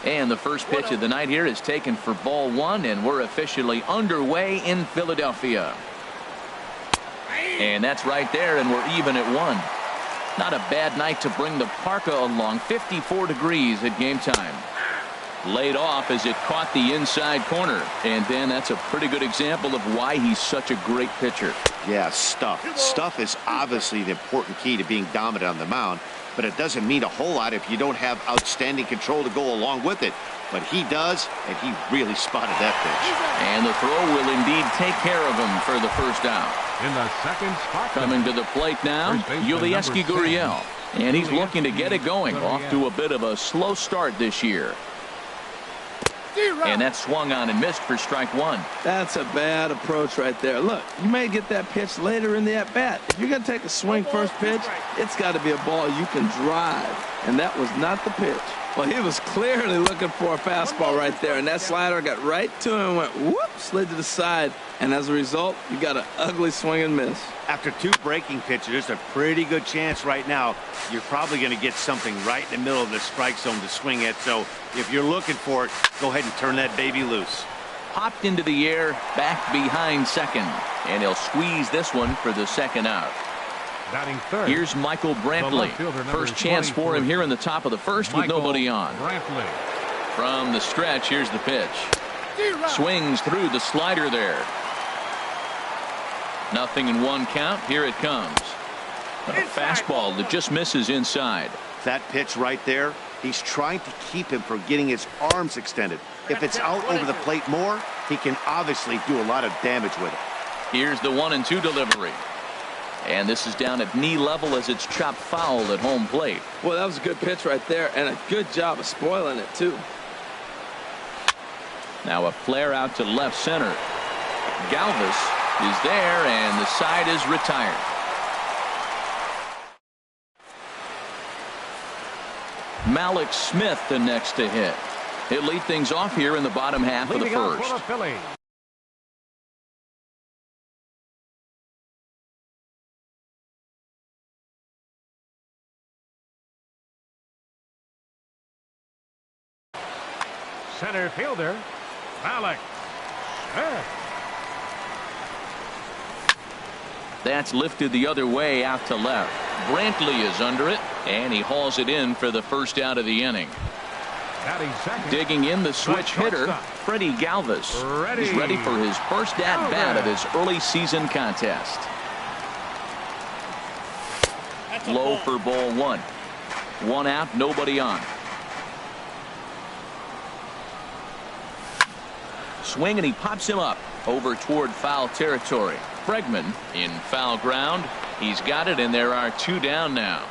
And the first pitch of the night here is taken for ball one, and we're officially underway in Philadelphia. And that's right there, and we're even at one. Not a bad night to bring the parka along. 54 degrees at game time. Laid off as it caught the inside corner. And then that's a pretty good example of why he's such a great pitcher. Yeah, stuff. Stuff is obviously the important key to being dominant on the mound, but it doesn't mean a whole lot if you don't have outstanding control to go along with it. But he does, and he really spotted that pitch. And the throw will indeed take care of him for the first out. In the second spot. Coming to the plate now, Yulieski Gurriel. And he's looking to get it going. Off to a bit of a slow start this year. And that swung on and missed for strike one. That's a bad approach right there. Look, you may get that pitch later in the at-bat. If you're going to take a swing first pitch, it's got to be a ball you can drive. And that was not the pitch. Well, he was clearly looking for a fastball right there, and that slider got right to him and went whoop, slid to the side, and as a result, you got an ugly swing and miss. After two breaking pitches, there's a pretty good chance right now you're probably going to get something right in the middle of the strike zone to swing at. So if you're looking for it, go ahead and turn that baby loose. Popped into the air, back behind second, and he'll squeeze this one for the second out. Batting third. Here's Michael Brantley. First chance for him here in the top of the first with nobody on. Brantley. From the stretch, here's the pitch. Swings through the slider there. Nothing in one count. Here it comes. A fastball that just misses inside. That pitch right there, he's trying to keep him from getting his arms extended. If it's out over the plate more, he can obviously do a lot of damage with it. Here's the 1-2 delivery. And this is down at knee level as it's chopped foul at home plate. Well, that was a good pitch right there, and a good job of spoiling it, too. Now a flare out to left center. Galvis is there, and the side is retired. Malik Smith the next to hit. He'll lead things off here in the bottom half of the first. Center fielder, Malik Smith. That's lifted the other way out to left. Brantley is under it, and he hauls it in for the first out of the inning. Digging in the switch hitter, Freddie Galvis. He's ready for his first at-bat of his early season contest. Low for ball one. One out, nobody on. Swing, and he pops him up over toward foul territory. Bregman in foul ground. He's got it, and there are two down now.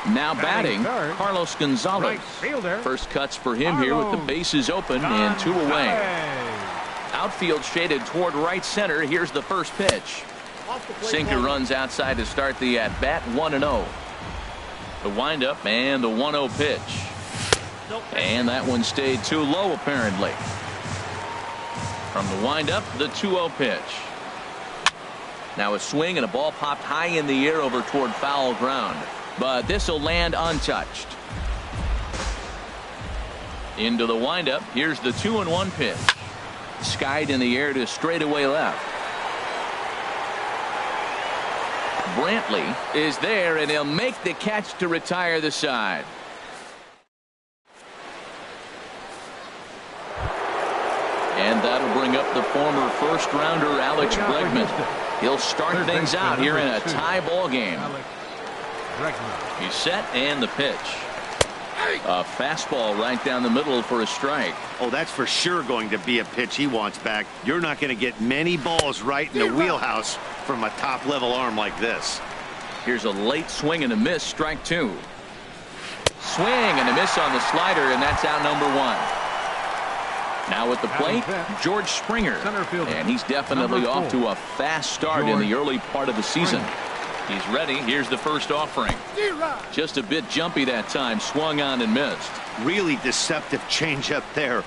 Now batting, Carlos Gonzalez. First cuts for him here with the bases open and two away. Outfield shaded toward right center. Here's the first pitch. Sinker runs outside to start the at-bat. 1-0. The windup and the 1-0 pitch. And that one stayed too low, apparently. From the windup, the 2-0 pitch. Now a swing and a ball popped high in the air over toward foul ground. But this will land untouched. Into the windup. Here's the 2-1 pitch. Skied in the air to straightaway left. Brantley is there, and he'll make the catch to retire the side. And that'll bring up the former first-rounder Alex Bregman. He'll start things out here in a tie ball game. He's set, and the pitch. A fastball right down the middle for a strike. Oh, that's for sure going to be a pitch he wants back. You're not going to get many balls right in the wheelhouse from a top-level arm like this. Here's a late swing and a miss, strike two. Swing and a miss on the slider, and that's out number one. Now at the plate, George Springer, and he's definitely off to a fast start in the early part of the season. He's ready. Here's the first offering. Just a bit jumpy that time. Swung on and missed. Really deceptive changeup there.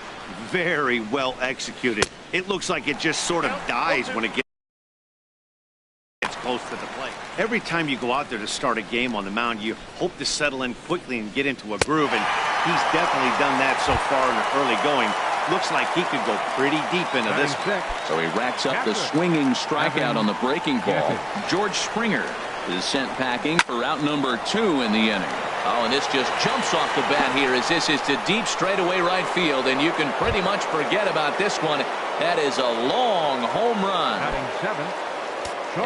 Very well executed. It looks like it just sort of dies when it gets close to the plate. Every time you go out there to start a game on the mound, you hope to settle in quickly and get into a groove. And He's definitely done that so far in the early going. Looks like he could go pretty deep into this one. So he racks up the swinging strikeout on the breaking ball. George Springer is sent packing for out number 2 in the inning. Oh, and this just jumps off the bat here as this is to deep straightaway right field, and you can pretty much forget about this one. That is a long home run.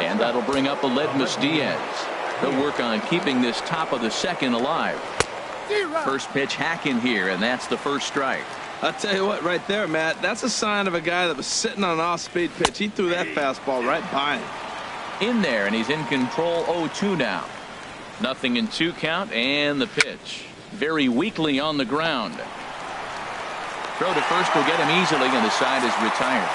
And that'll bring up Aledmus Diaz. They'll work on keeping this top of the second alive. First pitch hacking here, and that's the first strike. I'll tell you what, right there, Matt, that's a sign of a guy that was sitting on an off-speed pitch. He threw that fastball right by him. In there, and he's in control 0-2 now. Nothing in 2 count, and the pitch. Very weakly on the ground. Throw to first will get him easily, and the side is retired.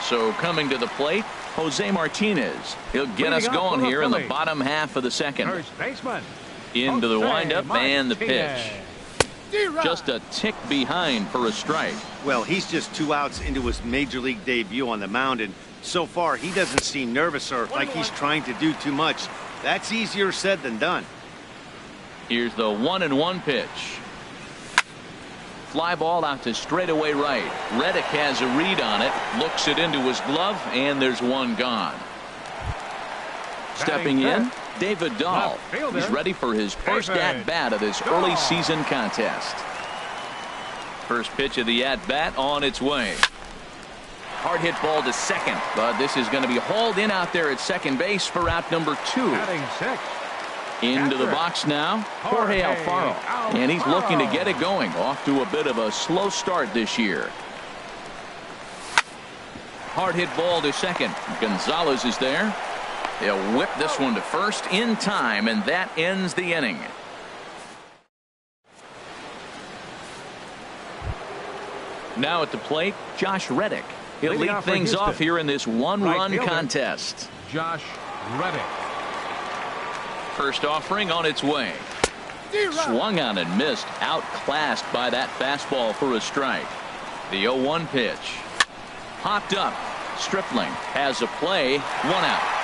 So coming to the plate, Jose Martinez. He'll get us going here in the bottom half of the second. First baseman. Into the windup and the pitch. Just a tick behind for a strike. Well, he's just 2 outs into his major league debut on the mound, and so far he doesn't seem nervous or like he's trying to do too much. That's easier said than done. Here's the 1-1 pitch. Fly ball out to straightaway right. Reddick has a read on it, looks it into his glove, and there's one gone. Stepping in, David Dahl. He's ready for his first at-bat of this early season contest. First pitch of the at-bat on its way. Hard hit ball to second, but this is going to be hauled in out there at second base for out number 2. Into the box now, Jorge Alfaro. And he's looking to get it going. Off to a bit of a slow start this year. Hard hit ball to second. Gonzalez is there. They'll whip this one to first in time, and that ends the inning. Now at the plate, Josh Reddick. He'll lead things off here in this one-run contest. Josh Reddick. First offering on its way. Swung on and missed. Outclassed by that fastball for a strike. The 0-1 pitch. Hopped up. Stripling has a play. 1 out.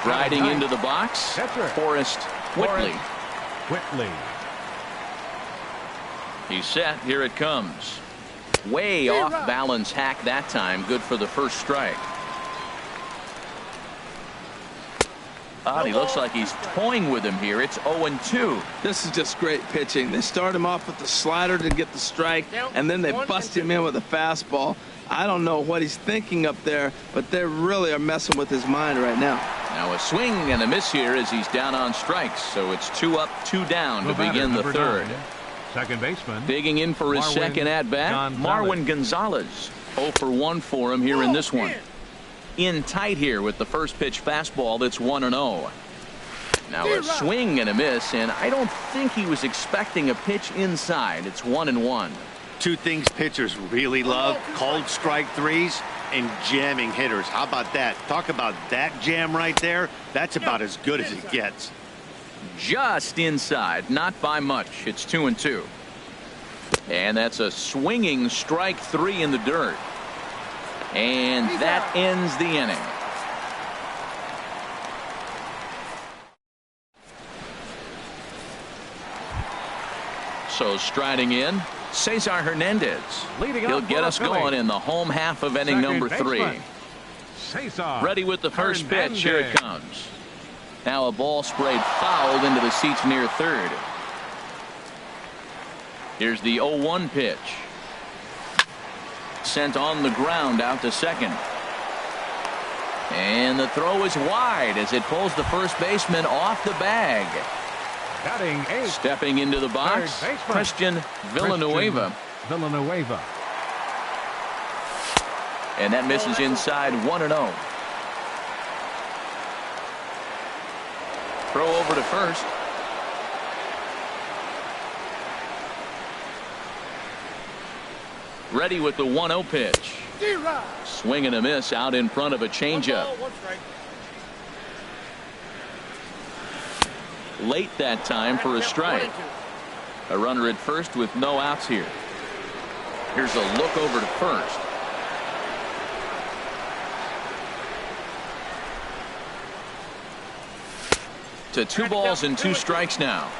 Striding into the box, Forrest Whitley. He's set. Here it comes. Way off balance hack that time. Good for the first strike. He looks like he's toying with him here. It's 0-2. This is just great pitching. They start him off with the slider to get the strike, and then they bust him in with a fastball. I don't know what he's thinking up there, but they really are messing with his mind right now. Now a swing and a miss here as he's down on strikes. So it's 2 up, 2 down to begin the third. Second baseman. Digging in for his second at-bat, Marwin Gonzalez. 0 for 1 for him here in this one. In tight here with the first pitch fastball that's 1-0. Now a swing and a miss, and I don't think he was expecting a pitch inside. It's 1-1. 2 things pitchers really love: called strike threes and jamming hitters. How about that? Talk about that jam right there. That's about as good as it gets. Just inside, not by much. It's 2-2. And that's a swinging strike 3 in the dirt. And that ends the inning. So striding in, Cesar Hernandez. He'll get us going in the home half of inning number 3. Ready with the first pitch. Here it comes. Now a ball sprayed fouled into the seats near third. Here's the 0-1 pitch. Sent on the ground out to second. And the throw is wide as it pulls the first baseman off the bag. Stepping into the box, Christian Villanueva. And that misses inside. 1-0. Throw over to first. Ready with the 1-0 pitch. Swing and a miss out in front of a changeup. Late that time for a strike. A runner at first with no outs here. Here's a look over to first. to 2 balls and 2 strikes now.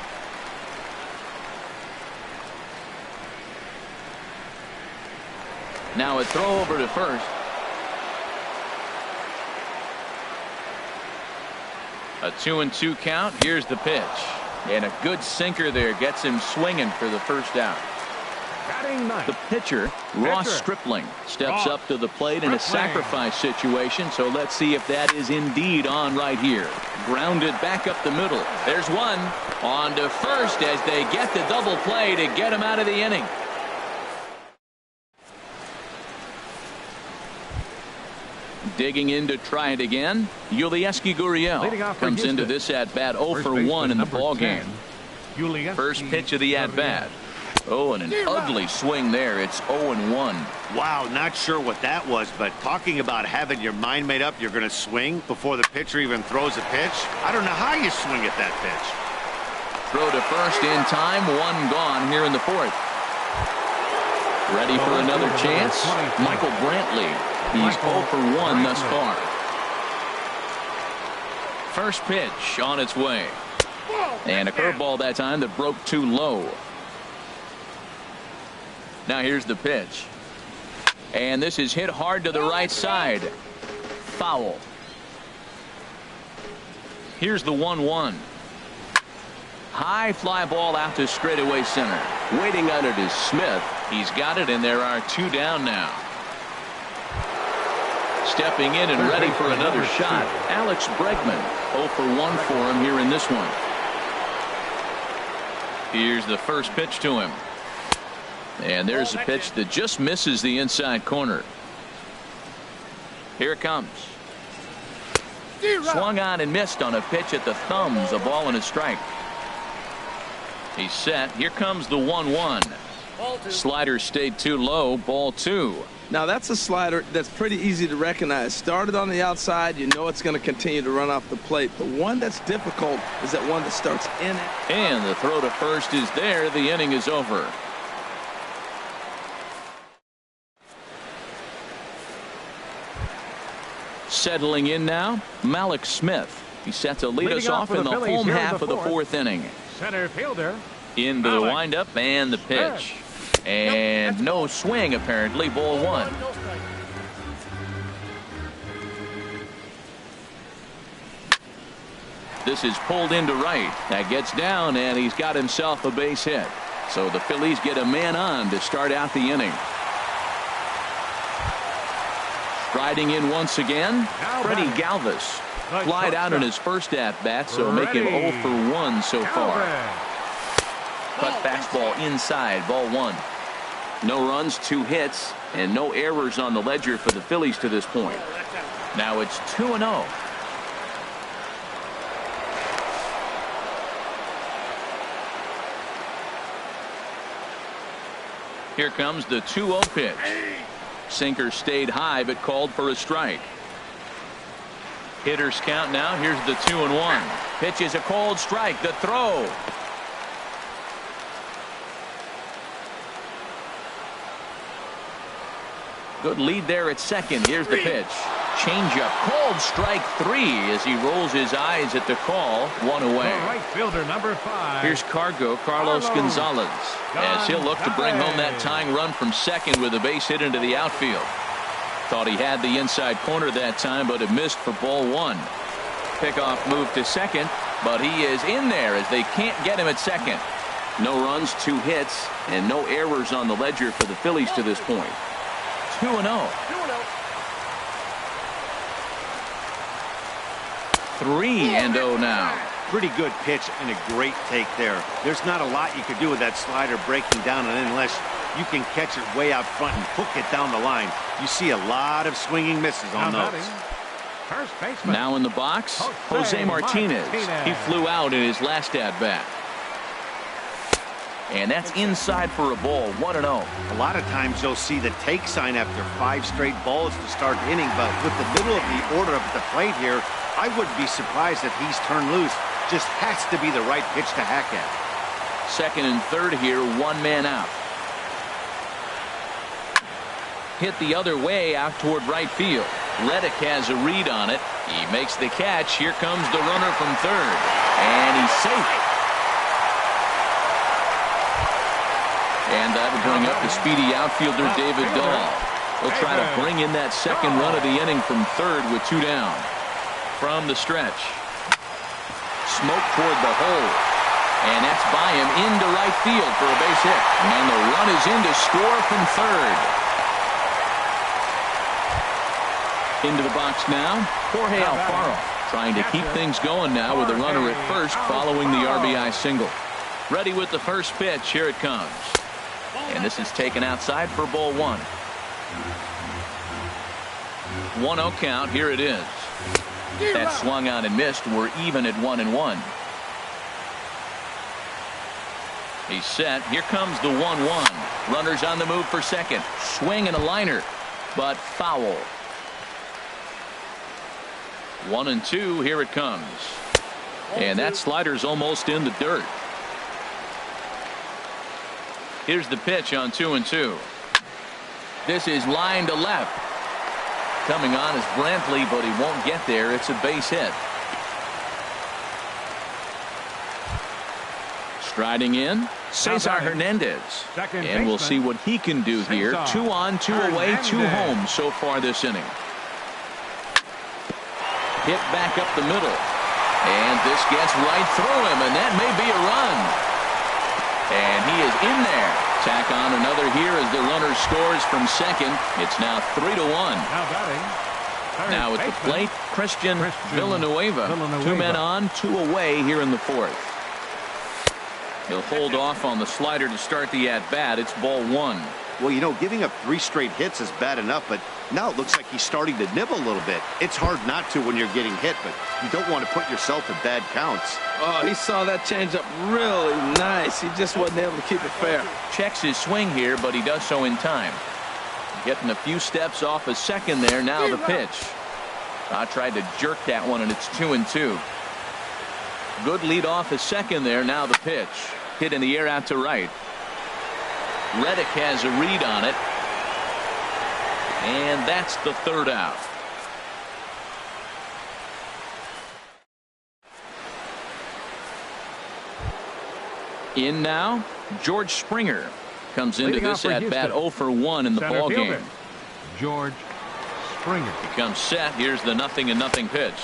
Now a throw over to first. A 2-2 count. Here's the pitch. And a good sinker there gets him swinging for the first out. The pitcher, Ross Stripling, steps up to the plate in a sacrifice situation. So let's see if that is indeed on right here. Grounded back up the middle. There's one. On to first as they get the double play to get him out of the inning. Digging in to try it again. Yulieski Gurriel comes into this at-bat 0 for 1 in the ballgame. First pitch of the at-bat. Oh, and an ugly swing there. It's 0-1. Wow, not sure what that was, but talking about having your mind made up you're going to swing before the pitcher even throws a pitch. I don't know how you swing at that pitch. Throw to first in time. 1 gone here in the 4th. Ready for another chance? Michael Brantley. He's 0 for 1 thus far. First pitch on its way. And a curveball that time that broke too low. Now here's the pitch. And this is hit hard to the right side. Foul. Here's the 1-1. High fly ball out to straightaway center. Waiting on it is Smith. He's got it, and there are 2 down now. Stepping in and ready for another shot, Alex Bregman. 0 for 1 for him here in this one. Here's the first pitch to him. And there's a pitch that just misses the inside corner. Here it comes. Swung on and missed on a pitch at the thumbs. A ball and a strike. He's set. Here comes the 1-1. Slider stayed too low. Ball 2. Now that's a slider that's pretty easy to recognize. Started on the outside, you know it's going to continue to run off the plate. The one that's difficult is that one that starts in it. And the throw to first is there. The inning is over. Settling in now, Malik Smith. He's set to lead us off in the home half of the 4th inning. Center fielder. Into the windup and the pitch. And no swing apparently. Ball 1. This is pulled into right. That gets down and he's got himself a base hit. So the Phillies get a man on to start out the inning. Striding in once again, Freddie Galvis. Flied out in his first at-bat, so make him 0 for 1 so far. Cut fastball inside, ball 1. No runs, 2 hits, and no errors on the ledger for the Phillies to this point. Now it's 2-0. Here comes the 2-0 pitch. Sinker stayed high but called for a strike. Hitters count now. Here's the 2-1. Pitch is a cold strike. The throw. Good lead there at second. Here's the pitch. Changeup. Cold strike 3 as he rolls his eyes at the call. 1 away. Right fielder number 5. Here's Carlos Gonzalez, as he'll look to bring home that tying run from second with a base hit into the outfield. Thought he had the inside corner that time, but it missed for ball 1. Pickoff move to second, but he is in there as they can't get him at second. No runs, 2 hits, and no errors on the ledger for the Phillies to this point. 2-0. 3-0 now. Pretty good pitch and a great take there. There's not a lot you could do with that slider breaking down unless you can catch it way out front and hook it down the line. You see a lot of swinging misses on those. First baseman. Now in the box, Jose Martinez. He flew out in his last at-bat. And that's inside for a ball. 1-0. A lot of times you'll see the take sign after 5 straight balls to start the inning, but with the middle of the order up at the plate here, I wouldn't be surprised if he's turned loose. Just has to be the right pitch to hack at. Second and third here, 1 man out. Hit the other way out toward right field. Reddick has a read on it, He makes the catch. Here comes the runner from third. And he's safe. And that will bring up the speedy outfielder David Dahl. He'll try to bring in that second run of the inning from third with 2 down. From the stretch. Smoke toward the hole. And that's by him into right field for a base hit. And the run is in to score from third. Into the box now, Jorge Alfaro, trying to keep things going now with a runner at first following the RBI single. Ready with the first pitch. Here it comes. And this is taken outside for ball 1. 1-0 count. Here it is. That swung on and missed. We're even at 1-1. He's set. Here comes the 1-1. Runners on the move for second. Swing and a liner, but foul. 1-2. Here it comes. And that slider's almost in the dirt. Here's the pitch on 2-2. This is line to left. Coming on is Brantley, but he won't get there. It's a base hit. Striding in, Cesar Hernandez. And we'll see what he can do here. 2 on, 2 away, 2 home so far this inning. Hit back up the middle. And this gets right through him, and that may be a run. And he is in there. Tack on another here as the runner scores from second. It's now 3-1. Now at the plate, Christian Villanueva. 2 men on, 2 away here in the 4th. He'll hold off on the slider to start the at-bat. It's ball 1. Well, you know, giving up 3 straight hits is bad enough, but now it looks like he's starting to nibble a little bit. It's hard not to when you're getting hit, but you don't want to put yourself in bad counts. Oh, he saw that changeup really nice. He just wasn't able to keep it fair. Checks his swing here, but he does so in time. Getting a few steps off a second there. Now the pitch. I tried to jerk that one, and it's 2-2. Good lead off a second there. Now the pitch. Hit in the air out to right. Reddick has a read on it. And that's the 3rd out. In now, George Springer comes into this at bat 0 for 1 in the ball game. George Springer. He comes set. Here's the 0-0 pitch.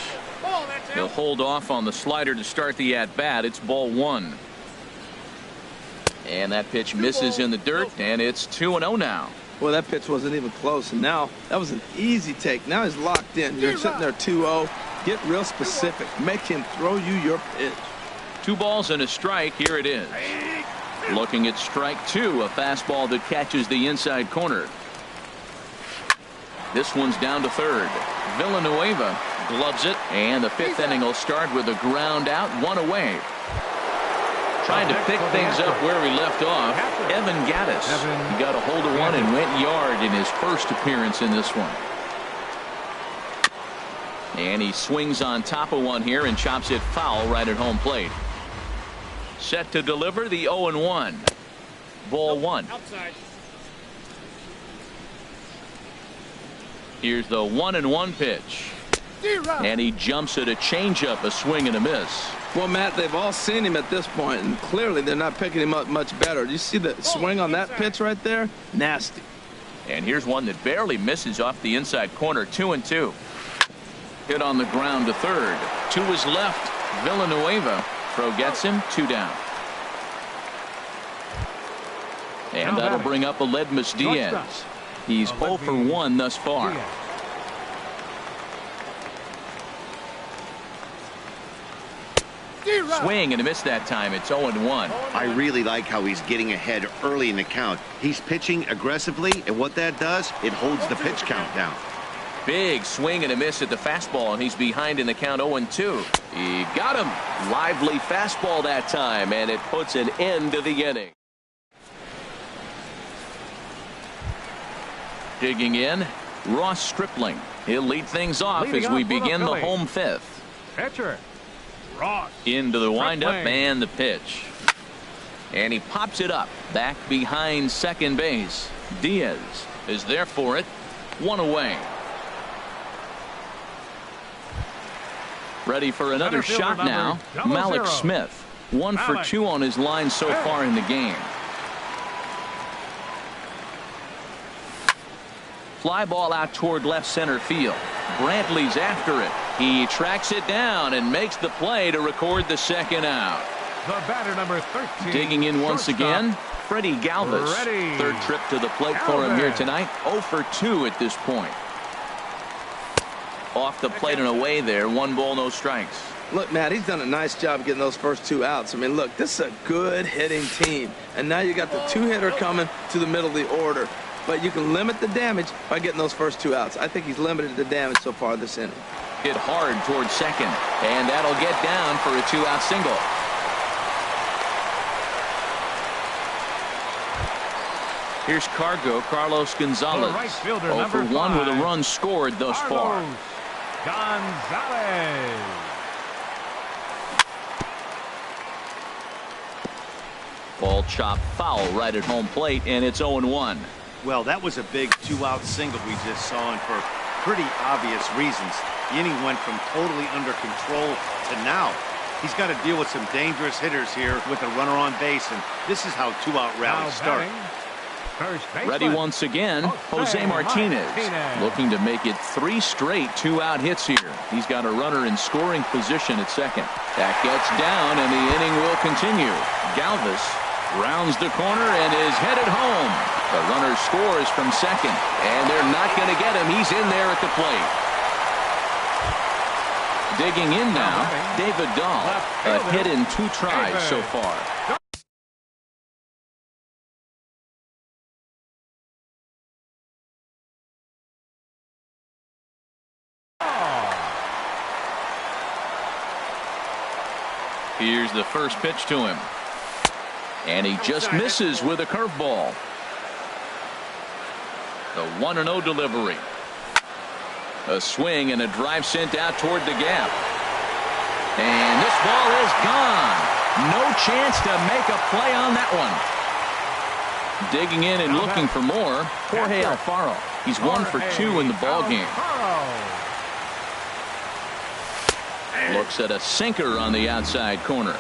He'll hold off on the slider to start the at bat. It's ball 1. And that pitch misses in the dirt, and it's 2-0 now. Well, that pitch wasn't even close, and now that was an easy take. Now he's locked in. You're sitting there 2-0. Get real specific. Make him throw you your pitch. 2 balls and a strike. Here it is. Looking at strike 2, a fastball that catches the inside corner. This one's down to third. Villanueva gloves it, and the 5th inning will start with a ground out, 1 away. Trying to pick things up where he left off, Evan Gattis. He got a hold of one and went yard in his first appearance in this one. And he swings on top of one here and chops it foul right at home plate. Set to deliver the 0-1. Ball 1. Here's the 1-1 pitch. And he jumps at a changeup, a swing and a miss. Well, Matt, they've all seen him at this point, and clearly they're not picking him up much better. You see the swing on that pitch right there? Nasty. And here's one that barely misses off the inside corner. 2-2. Hit on the ground to third. 2 is left. Villanueva. Throw gets him. 2 down. And that'll bring up Aledmus Diaz. He's 0 for 1 thus far. Swing and a miss that time. It's 0-1. I really like how he's getting ahead early in the count. He's pitching aggressively, and what that does, it holds the pitch count down. Big swing and a miss at the fastball, and he's behind in the count 0-2. He got him. Lively fastball that time, and it puts an end to the inning. Digging in, Ross Stripling. He'll lead things off as we begin the home 5th. Pitcher Ross. Into the windup and the pitch. And he pops it up back behind second base. Diaz is there for it. 1 away. Ready for another shot now. Malik Smith. 1 for 2 on his line so far in the game. Fly ball out toward left center field. Brantley's after it. He tracks it down and makes the play to record the second out. The batter, number 13. Digging in once again, Freddie Galvis. Third trip to the plate for him here tonight. 0 for 2 at this point. Off the plate and away there. 1 ball, no strikes. Look, Matt, he's done a nice job getting those first 2 outs. I mean, look, this is a good hitting team. And now you got the 2-hitter coming to the middle of the order. But you can limit the damage by getting those first 2 outs. I think he's limited the damage so far this inning. Hit hard towards second. And that'll get down for a 2-out single. Here's Carlos Gonzalez. Right fielder, 0 for 1 with a run scored thus far. Gonzalez. Ball chopped foul right at home plate, and it's 0-1. Well, that was a big 2-out single we just saw, and for pretty obvious reasons. The inning went from totally under control to now. He's got to deal with some dangerous hitters here with a runner on base, and this is how 2-out rallies start. Ready once again, Jose Martinez. Looking to make it 3 straight 2-out hits here. He's got a runner in scoring position at second. That gets down, and the inning will continue. Galvis rounds the corner and is headed home. The runner scores from second, and they're not going to get him. He's in there at the plate. Digging in now, David Dahl. A hit in 2 tries so far. Here's the first pitch to him. And he just misses with a curveball. The 1-0 delivery. A swing and a drive sent out toward the gap. And this ball is gone. No chance to make a play on that one. Digging in and looking for more, Jorge Alfaro. He's 1 for 2 in the ball game. Looks at a sinker on the outside corner.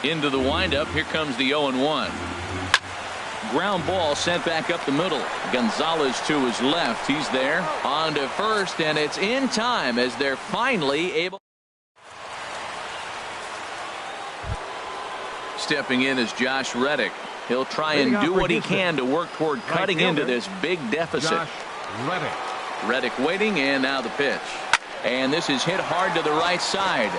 Into the windup. Here comes the 0-1. Ground ball sent back up the middle. Gonzalez to his left. He's there on to first, and it's in time as they're finally able. Stepping in is Josh Reddick. He'll try and do what he can to work toward cutting into this big deficit. Reddick waiting, and now the pitch. And this is hit hard to the right side.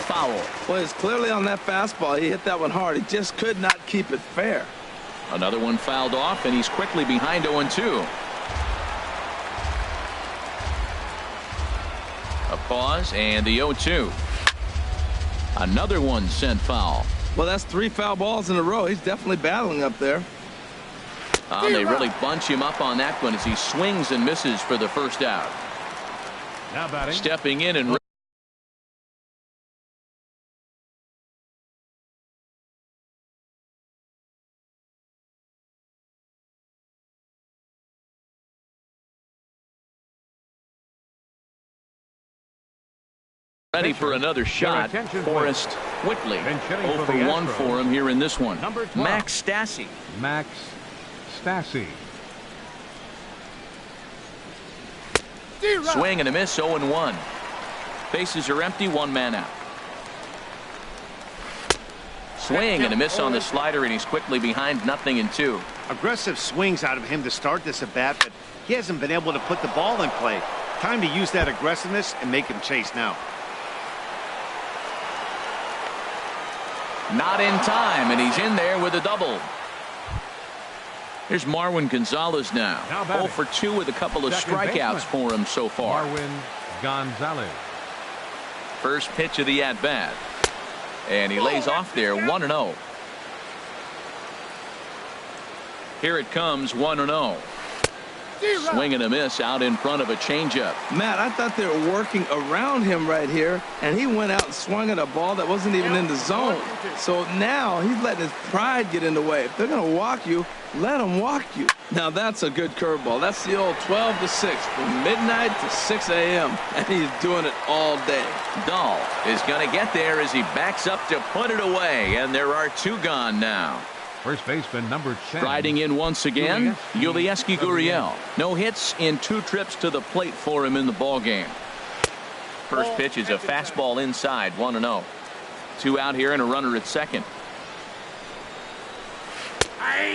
Foul. Well, it's clearly on that fastball. He hit that one hard. He just could not keep it fair. Another one fouled off, and he's quickly behind 0-2. A pause, and the 0-2. Another one sent foul. Well, that's 3 foul balls in a row. He's definitely battling up there. They really bunch him up on that one as he swings and misses for the first out. Now batting. Stepping in and ready for another shot. Forrest Whitley. 0 for 1 for him here in this one. Max Stassi. Max Stassi. Swing and a miss, 0-1. Bases are empty, 1 man out. Swing and a miss on the slider, and he's quickly behind 0-2. Aggressive swings out of him to start this at bat, but he hasn't been able to put the ball in play. Time to use that aggressiveness and make him chase now. Not in time, and he's in there with a double. Here's Marwin Gonzalez now. 0 for 2 with a couple of strikeouts for him so far. Marwin Gonzalez. First pitch of the at-bat. And he lays off there, 1-0. Here it comes, 1-0. Swing and a miss out in front of a changeup. Matt, I thought they were working around him right here, and he went out and swung at a ball that wasn't even in the zone. So now he's letting his pride get in the way. If they're going to walk you, let them walk you. Now that's a good curveball. That's the old 12 to 6 from midnight to 6 a.m. and he's doing it all day. Dahl is going to get there as he backs up to put it away, and there are 2 gone now. First baseman number 10. Striding in once again, Yulieski Gurriel. No hits in 2 trips to the plate for him in the ballgame. First pitch is a fastball inside, 1-0. 2 out here and a runner at second.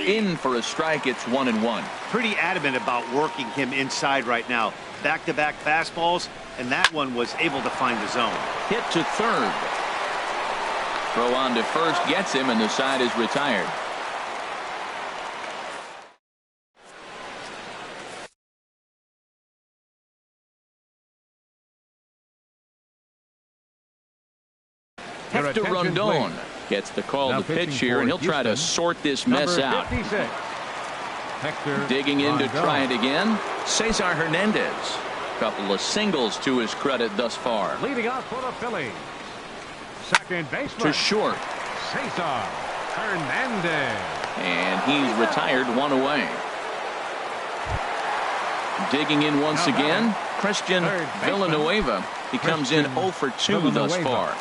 In for a strike, it's 1-1. Pretty adamant about working him inside right now. Back-to-back fastballs, and that one was able to find the zone. Hit to third. Throw on to first gets him, and the side is retired. Hector Rondon gets the call to pitch here, and he'll try to sort this mess out. Digging in to try it again, Cesar Hernandez. Couple of singles to his credit thus far. Leading off for the Phillies, second baseman to short. Cesar Hernandez. And he's retired, 1 away. Digging in once again, Christian Villanueva. He comes in 0 for 2 thus far.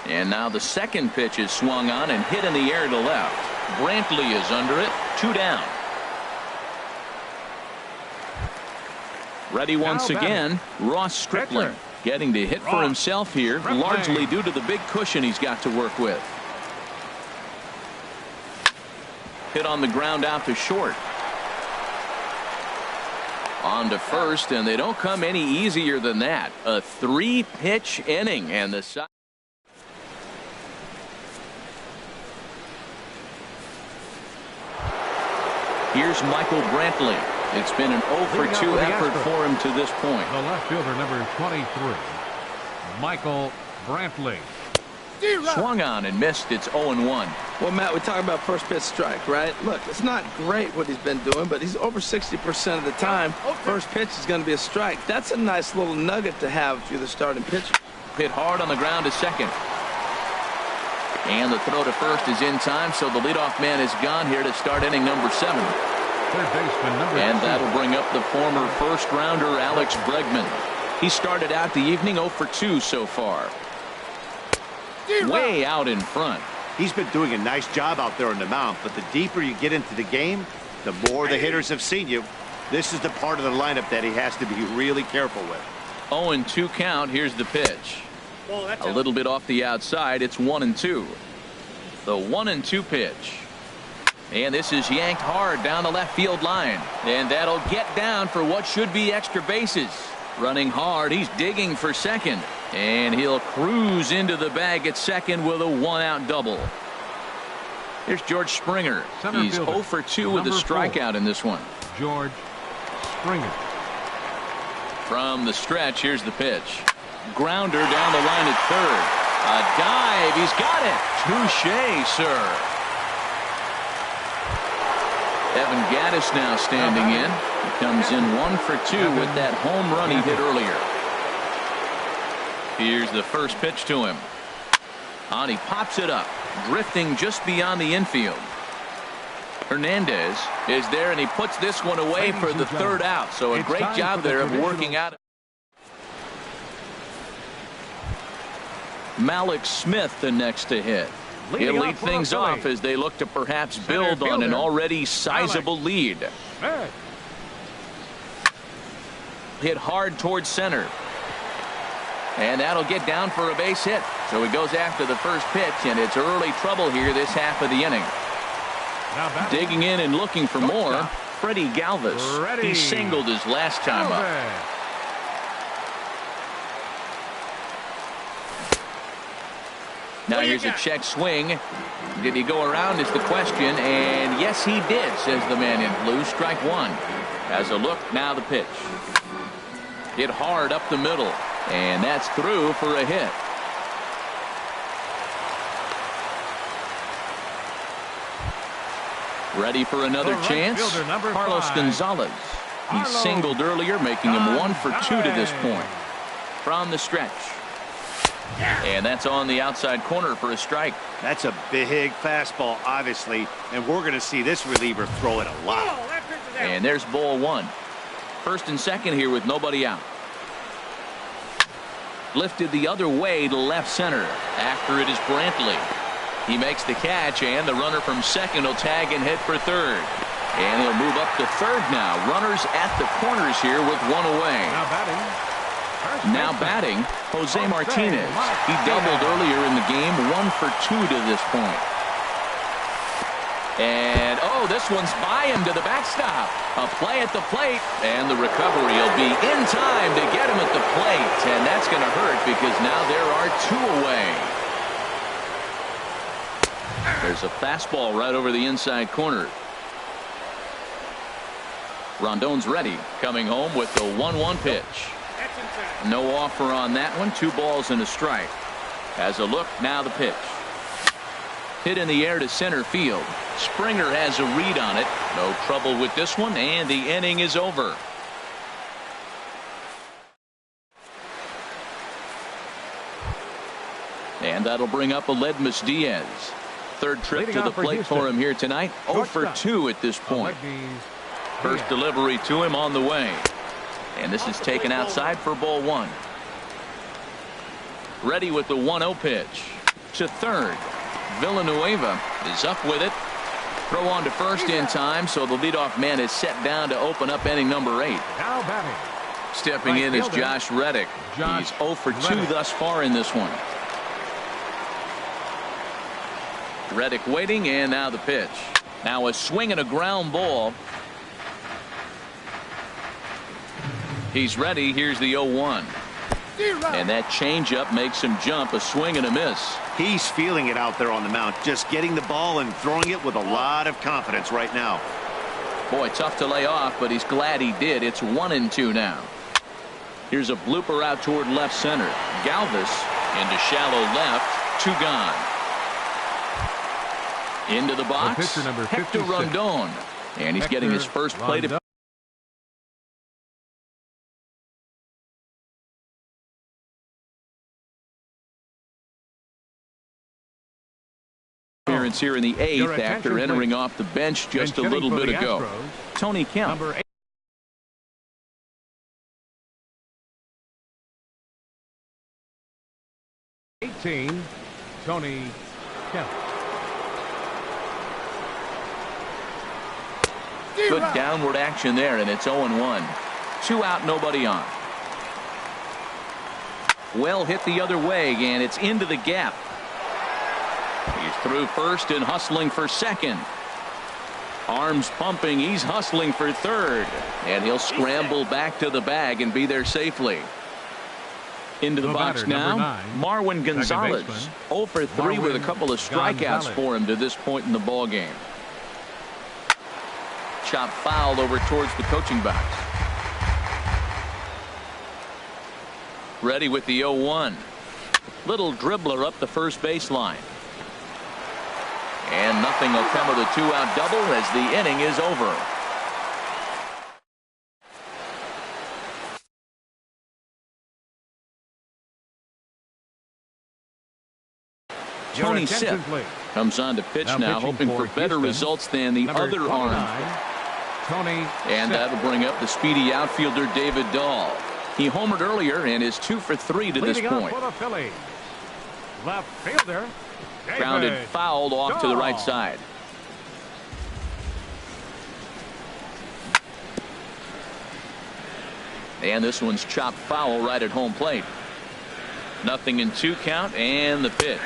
And now the second pitch is swung on and hit in the air to left. Brantley is under it, 2 down. Ready once again, Ross Stripling getting to hit for himself here, largely due to the big cushion he's got to work with. Hit on the ground out to short. On to first, and they don't come any easier than that. A 3-pitch inning, and the side. Here's Michael Brantley. It's been an 0 for 2 effort for him to this point. The left fielder, number 23, Michael Brantley. Swung on and missed. It's 0-1. Well, Matt, we talk about first pitch strike, right? Look, it's not great what he's been doing, but he's over 60% of the time. First pitch is going to be a strike. That's a nice little nugget to have if you're the starting pitcher. Hit hard on the ground to second. And the throw to first is in time, so the leadoff man is gone here to start inning number 7. Third baseman number 2. And that'll bring up the former first-rounder Alex Bregman. He started out the evening 0 for 2 so far. Way out in front. He's been doing a nice job out there on the mound, but the deeper you get into the game, the more the hitters have seen you. This is the part of the lineup that he has to be really careful with. 0-2 count. Here's the pitch. A little bit off the outside. It's 1-2. The 1-2 pitch. And this is yanked hard down the left field line. And that'll get down for what should be extra bases. Running hard. He's digging for second. And he'll cruise into the bag at second with a 1-out double. Here's George Springer. He's 0 for 2 with a strikeout in this one. George Springer. From the stretch, here's the pitch. Grounder down the line at third. A dive. He's got it. Touché, sir. Evan Gattis now standing in. He comes in 1 for 2 with that home run he hit earlier. Here's the first pitch to him. And he pops it up, drifting just beyond the infield. Hernandez is there, and he puts this one away for the 3rd out. So a great job there of working out. Malik Smith the next to hit. He'll lead things off as they look to perhaps build on an already sizable lead. Hit hard towards center. And that'll get down for a base hit. So he goes after the first pitch, and it's early trouble here this half of the inning. Digging in and looking for more, Freddie Galvis. He singled his last time up. Now here's a check swing. Did he go around is the question, and yes he did, says the man in blue. Strike 1. As a look, now the pitch. Hit hard up the middle, and that's through for a hit. Ready for another chance. Carlos Gonzalez. He singled earlier, making him 1 for 2 to this point. From the stretch. And that's on the outside corner for a strike. That's a big fastball, obviously, and we're going to see this reliever throw it a lot. And there's ball 1. First and second here with nobody out. Lifted the other way to left center. After it is Brantley. He makes the catch, and the runner from second will tag and head for third. And he'll move up to third now. Runners at the corners here with 1 away. Now batting, Jose Martinez. He doubled earlier in the game, 1 for 2 to this point. And, oh, this one's by him to the backstop. A play at the plate, and the recovery will be in time to get him at the plate. And that's going to hurt because now there are 2 away. There's a fastball right over the inside corner. Rondon's ready, coming home with the 1-1 pitch. No offer on that one. 2 balls and a strike. As a look, now the pitch. Hit in the air to center field. Springer has a read on it. No trouble with this one, and the inning is over. And that'll bring up Aledmus Diaz. Third trip to the plate for him here tonight. 0 for 2 at this point. First delivery to him on the way. And this is taken outside for ball 1. Ready with the 1-0 pitch. To third. Villanueva is up with it. Throw on to first in time, so the leadoff man is set down to open up inning number 8. Now batting. Stepping in is Josh Reddick. He's 0 for 2 thus far in this one. Reddick waiting, and now the pitch. Now a swing and a ground ball. He's ready. Here's the 0-1. And that changeup makes him jump. A swing and a miss. He's feeling it out there on the mound, just getting the ball and throwing it with a lot of confidence right now. Boy, tough to lay off, but he's glad he did. It's 1-2 now. Here's a blooper out toward left center. Galvis into shallow left. 2 gone. Into the box. Hector Rondon. And he's getting his first plate of appearance here in the 8th after entering off the bench just a little bit ago. Tony Kemp. Number 18, Tony Kemp. Good downward action there, and it's 0-1. 2 out, nobody on. Well hit the other way, and it's into the gap. He's through first and hustling for second. Arms pumping. He's hustling for third. And he'll scramble back to the bag and be there safely. Into the box now, Marwin Gonzalez. 0 for 3 with a couple of strikeouts for him to this point in the ball game. Chop foul over towards the coaching box. Ready with the 0-1. Little dribbler up the first baseline. And nothing will come of the 2-out double as the inning is over. Tony Sipp comes on to pitch now hoping for better results than the other arm. And that'll bring up the speedy outfielder David Dahl. He homered earlier and is 2 for 3 to this point. Left fielder. Grounded fouled off to the right side. And this one's chopped foul right at home plate. 0-2 count, and the pitch.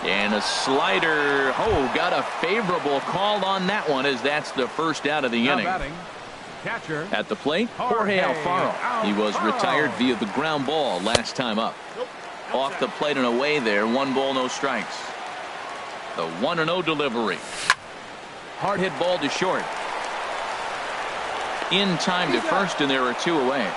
And a slider. Oh, got a favorable call on that one, as that's the first out of the inning. Catcher. At the plate, Jorge Alfaro. He was retired via the ground ball last time up. Off the plate and away there. 1 ball, no strikes. The 1-0 delivery. Hard hit ball to short. In time to first, and there are 2 away.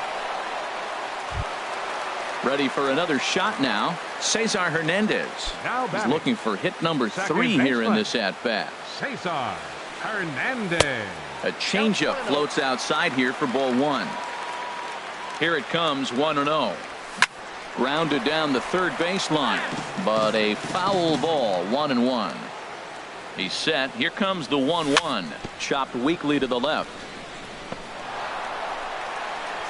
Ready for another shot now. Cesar Hernandez. He's looking for hit number 3 here in this at-bat. Cesar. Hernandez. A changeup floats outside here for ball one. Here it comes, 1-0. Grounded down the third baseline, but a foul ball, 1-1. He's set. Here comes the 1-1. Chopped weakly to the left.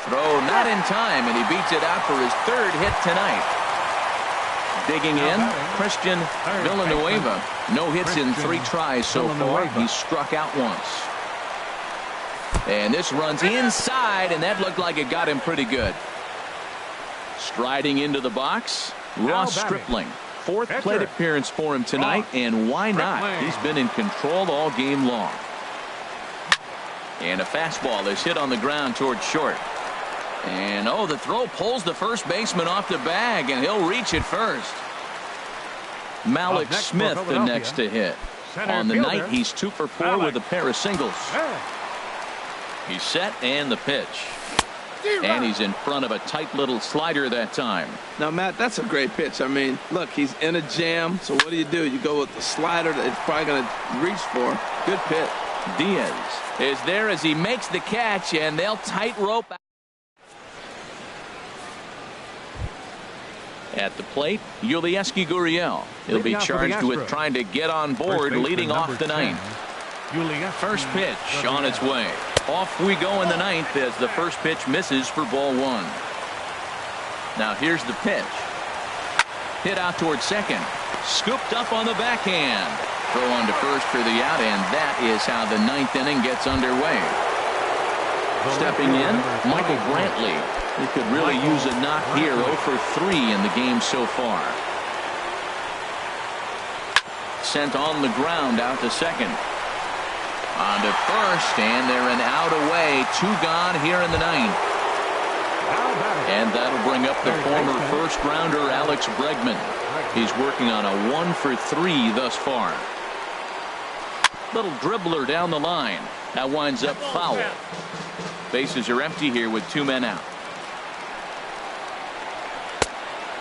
Throw not in time, and he beats it out for his third hit tonight. Digging in, Christian Villanueva. No hits in 3 tries so far. He's struck out once. And this runs inside, and that looked like it got him pretty good. Striding into the box, Ross Stripling. 4th plate appearance for him tonight, and why not? He's been in control all game long. And a fastball is hit on the ground towards short. And oh, the throw pulls the first baseman off the bag, and he'll reach it first. Malik Smith the next to hit. On the night, he's 2 for 4 with a pair of singles. He's set, and the pitch. And he's in front of a tight little slider that time. Now, Matt, that's a great pitch. I mean, look, he's in a jam. So what do? You go with the slider that he's probably going to reach for. Good pitch. Diaz is there as he makes the catch, and they'll tightrope. At the plate, Yulieski Gurriel. He'll be charged with trying to get on board, leading off the ninth. First pitch on its way. Off we go in the ninth as the first pitch misses for ball one. Now here's the pitch. Hit out towards second. Scooped up on the backhand. Throw on to first for the out, and that is how the ninth inning gets underway. Stepping in, Michael Brantley. He could really use a knock here. 0 for 3 in the game so far. Sent on the ground out to second. On to first, and they're an out away. 2 gone here in the ninth. And that'll bring up the former first-rounder Alex Bregman. He's working on a 1 for 3 thus far. Little dribbler down the line. That winds up foul. Bases are empty here with 2 men out.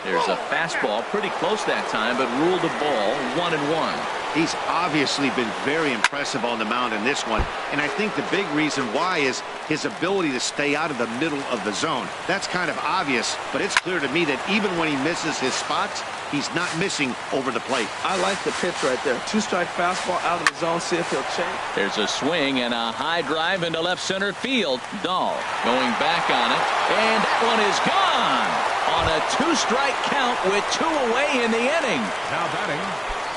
There's a fastball pretty close that time, but ruled a ball, 1-1. He's obviously been very impressive on the mound in this one, and I think the big reason why is his ability to stay out of the middle of the zone. That's kind of obvious, but it's clear to me that even when he misses his spots, he's not missing over the plate. I like the pitch right there. 2-strike fastball out of the zone. See if he'll change. There's a swing and a high drive into left center field. Dahl going back on it, and that one is gone on a 2-strike count with 2 away in the inning. Now batting.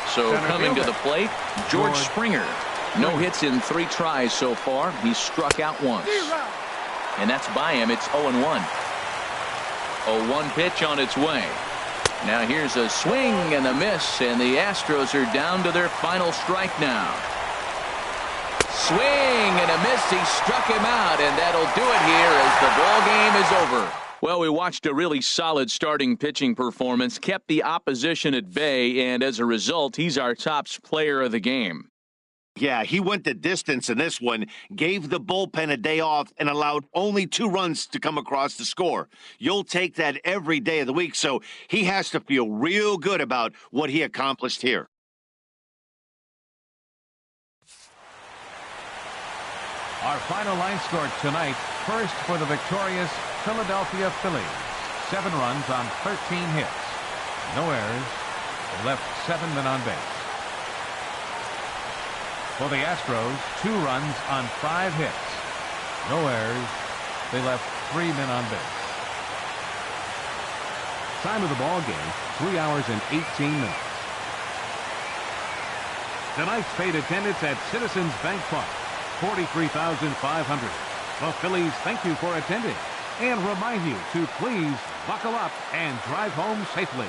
So coming to the plate, George Springer. No hits in 3 tries so far. He's struck out once. And that's by him. It's 0-1. 0-1 pitch on its way. Now here's a swing and a miss, and the Astros are down to their final strike now. Swing and a miss. He struck him out, and that'll do it here as the ball game is over. Well, we watched a really solid starting pitching performance, kept the opposition at bay, and as a result, he's our top player of the game. Yeah, he went the distance in this one, gave the bullpen a day off, and allowed only 2 runs to come across the score. You'll take that every day of the week, so he has to feel real good about what he accomplished here. Our final line score tonight, first for the victorious Philadelphia Phillies. 7 runs on 13 hits. No errors. They left 7 men on base. For the Astros, 2 runs on 5 hits. No errors. They left 3 men on base. Time of the ball game, 3 hours and 18 minutes. Tonight's paid attendance at Citizens Bank Park, 43,500. The Phillies thank you for attending and remind you to please buckle up and drive home safely.